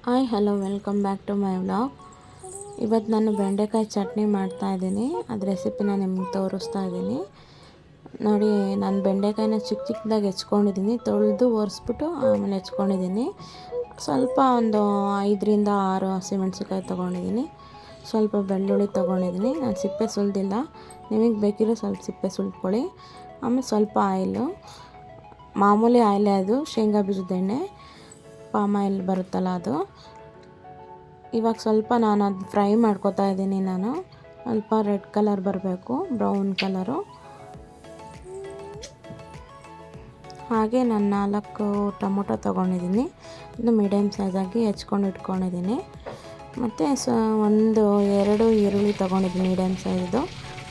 Hi hello welcome back to my vlog. ಇವತ್ತು ನಾನು ಬೆಂಡೆಕಾಯಿ ಚಟ್ನಿ ಮಾಡ್ತಾಯಿದ್ದೀನಿ. ಅದು ರೆಸಿಪಿನ ನಿಮ್ಗೆ ತೋರಿಸ್ತಾ ಇದ್ದೀನಿ ನೋಡಿ. ನಾನು ಬೆಂಡೆಕಾಯಿನ ಚಿಕ್ಕ ಚಿಕ್ಕದಾಗಿ ಹೆಚ್ಕೊಂಡಿದ್ದೀನಿ, ತೊಳೆದು ಒರೆಸ್ಬಿಟ್ಟು ಆಮೇಲೆ ಹೆಚ್ಕೊಂಡಿದ್ದೀನಿ. ಸ್ವಲ್ಪ ಒಂದು 5ರಿಂದ 6 ಹಸಿಮೆಣಸಿನ್ಕಾಯಿ ತೊಗೊಂಡಿದ್ದೀನಿ. ಸ್ವಲ್ಪ ಬೆಳ್ಳುಳ್ಳಿ ತೊಗೊಂಡಿದ್ದೀನಿ. ನಾನು ಸಿಪ್ಪೆ ಸುಲಿದಿಲ್ಲ, ನಿಮಗೆ ಬೇಕಿದ್ರೆ ಸ್ವಲ್ಪ ಸಿಪ್ಪೆ ಸುಲ್ಕೊಳ್ಳಿ. ಆಮೇಲೆ ಸ್ವಲ್ಪ ಆಯಿಲು, ಮಾಮೂಲಿ ಆಯಿಲೇ, ಅದು ಶೇಂಗಾ ಬೀಜದ ಎಣ್ಣೆ, ಪಾಮ್ ಆಯಿಲ್ ಬರುತ್ತಲ್ಲ ಅದು. ಇವಾಗ ಸ್ವಲ್ಪ ನಾನು ಅದು ಫ್ರೈ ಮಾಡ್ಕೊತಾ ಇದ್ದೀನಿ. ನಾನು ಸ್ವಲ್ಪ ರೆಡ್ ಕಲರ್ ಬರಬೇಕು, ಬ್ರೌನ್ ಕಲರು. ಹಾಗೆ ನಾನು 4 ಟೊಮೊಟೊ ತೊಗೊಂಡಿದ್ದೀನಿ, ಇದು ಮೀಡಿಯಮ್ ಸೈಜಾಗಿ ಹೆಚ್ಕೊಂಡು ಇಟ್ಕೊಂಡಿದ್ದೀನಿ. ಮತ್ತು ಒಂದು 2 ಈರುಳ್ಳಿ ತೊಗೊಂಡಿದ್ದೀನಿ ಮೀಡಿಯಮ್ ಸೈಜ್ದು,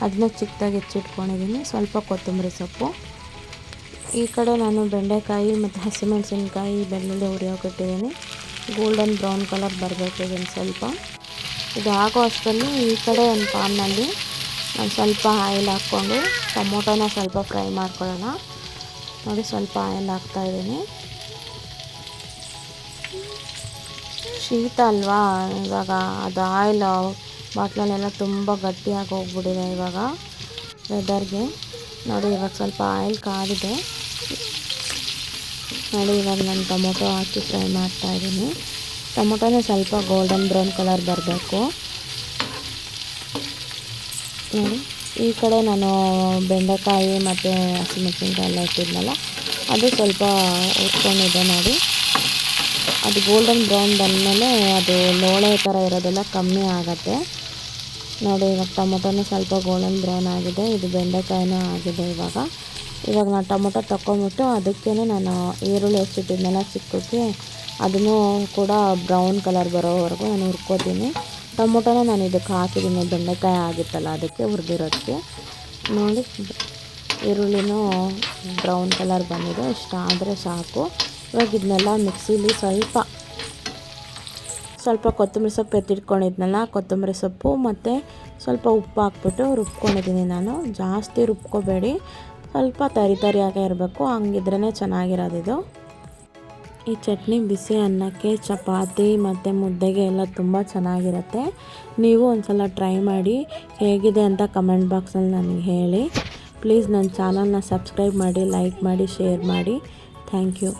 ಅದನ್ನ ಚಿಕ್ಕದಾಗಿ ಹೆಚ್ಚಿಟ್ಕೊಂಡಿದ್ದೀನಿ. ಸ್ವಲ್ಪ ಕೊತ್ತಂಬರಿ ಸೊಪ್ಪು. ಈ ಕಡೆ ನಾನು ಬೆಂಡೆಕಾಯಿ ಮತ್ತು ಹಸಿಮೆಣಸಿನ್ಕಾಯಿ, ಬೆಳ್ಳುಳ್ಳಿ ಹುರಿಯೋಕಿಟ್ಟಿದ್ದೀನಿ. ಗೋಲ್ಡನ್ ಬ್ರೌನ್ ಕಲರ್ ಬರಬೇಕು ಇದನ್ನು ಸ್ವಲ್ಪ. ಇದು ಆಗೋ ಅಷ್ಟರಲ್ಲಿ ಈ ಕಡೆ ಒಂದು ಪಾನ್ನಲ್ಲಿ ನಾನು ಸ್ವಲ್ಪ ಆಯಿಲ್ ಹಾಕ್ಕೊಂಡು ಟೊಮೊಟೊನ ಸ್ವಲ್ಪ ಫ್ರೈ ಮಾಡ್ಕೊಳ್ಳೋಣ. ನೋಡಿ, ಸ್ವಲ್ಪ ಆಯಿಲ್ ಹಾಕ್ತಾಯಿದ್ದೀನಿ. ಶೀತ ಅಲ್ವಾ ಇವಾಗ, ಅದು ಆಯಿಲ್ ಬಾಟ್ಲಲ್ಲೆಲ್ಲ ತುಂಬ ಗಟ್ಟಿಯಾಗಿ ಹೋಗ್ಬಿಟ್ಟಿದೆ ಇವಾಗ ವೆದರ್ಗೆ. ನೋಡಿ, ಇವಾಗ ಸ್ವಲ್ಪ ಆಯಿಲ್ ಕಾದಿದೆ. ನೋಡಿ, ಇವಾಗ ನಾನು ಟೊಮೊಟೊ ಹಾಕಿ ಫ್ರೈ ಮಾಡ್ತಾಯಿದ್ದೀನಿ. ಟೊಮೊಟೊನೇ ಸ್ವಲ್ಪ ಗೋಲ್ಡನ್ ಬ್ರೌನ್ ಕಲರ್ ಬರಬೇಕು. ನೋಡಿ, ಈ ಕಡೆ ನಾನು ಬೆಂಡೆಕಾಯಿ ಮತ್ತು ಹಸಿಮೆಣಸಿನ್ಕಾಯಿ ಎಲ್ಲ ಇಟ್ಟಿದ್ನಲ್ಲ, ಅದು ಸ್ವಲ್ಪ ಉಟ್ಕೊಂಡಿದ್ದೆ. ನೋಡಿ, ಅದು ಗೋಲ್ಡನ್ ಬ್ರೌನ್ ಬಂದಮೇಲೆ ಅದು ಲೋಳೆ ಥರ ಇರೋದೆಲ್ಲ ಕಮ್ಮಿ ಆಗುತ್ತೆ. ನೋಡಿ, ಇವಾಗ ಟೊಮೊಟೊನೂ ಸ್ವಲ್ಪ ಗೋಲ್ಡನ್ ಬ್ರೌನ್ ಆಗಿದೆ, ಇದು ಬೆಂಡೆಕಾಯಿನೂ ಆಗಿದೆ. ಇವಾಗ ನಾನು ಟೊಮೊಟೊ ತಗೊಂಬಿಟ್ಟು ಅದಕ್ಕೇ ನಾನು ಈರುಳ್ಳಿ ಹೆಚ್ಚಿಟ್ಟಿದ್ನೆಲ್ಲ ಚಿಕ್ಕಕ್ಕೆ, ಅದನ್ನು ಕೂಡ ಬ್ರೌನ್ ಕಲರ್ ಬರೋವರೆಗೂ ನಾನು ಹುರ್ಕೋತೀನಿ. ಟೊಮೊಟೊನ ನಾನು ಇದಕ್ಕೆ ಹಾಕಿದ್ದೀನಿ, ಬೆಂಡೆಕಾಯಿ ಆಗಿತ್ತಲ್ಲ ಅದಕ್ಕೆ ಹುರಿದಿರೋದಕ್ಕೆ. ನೋಡಿ, ಈರುಳ್ಳಿನೂ ಬ್ರೌನ್ ಕಲರ್ ಬಂದಿದೆ, ಇಷ್ಟ ಆದರೆ ಸಾಕು. ಇವಾಗ ಇದನ್ನೆಲ್ಲ ಮಿಕ್ಸಿಲಿ ಸ್ವಲ್ಪ ಕೊತ್ತಂಬರಿ ಸೊಪ್ಪು ಎತ್ತಿಟ್ಕೊಂಡಿದ್ನಲ್ಲ, ಕೊತ್ತಂಬರಿ ಸೊಪ್ಪು ಮತ್ತು ಸ್ವಲ್ಪ ಉಪ್ಪು ಹಾಕ್ಬಿಟ್ಟು ರುಬ್ಕೊಂಡಿದ್ದೀನಿ ನಾನು. ಜಾಸ್ತಿ ರುಬ್ಕೋಬೇಡಿ, ಸ್ವಲ್ಪ ತರಿಯಾಗೇ ಇರಬೇಕು, ಹಂಗಿದ್ರೇ ಚೆನ್ನಾಗಿರೋದಿದು. ಈ ಚಟ್ನಿ ಬಿಸಿ ಅನ್ನಕ್ಕೆ, ಚಪಾತಿ ಮತ್ತು ಮುದ್ದೆಗೆ ಎಲ್ಲ ತುಂಬ ಚೆನ್ನಾಗಿರುತ್ತೆ. ನೀವು ಒಂದ್ಸಲ ಟ್ರೈ ಮಾಡಿ, ಹೇಗಿದೆ ಅಂತ ಕಮೆಂಟ್ ಬಾಕ್ಸಲ್ಲಿ ನನಗೆ ಹೇಳಿ. ಪ್ಲೀಸ್ ನನ್ನ ಚಾನಲ್ನ ಸಬ್ಸ್ಕ್ರೈಬ್ ಮಾಡಿ, ಲೈಕ್ ಮಾಡಿ, ಶೇರ್ ಮಾಡಿ. Thank you.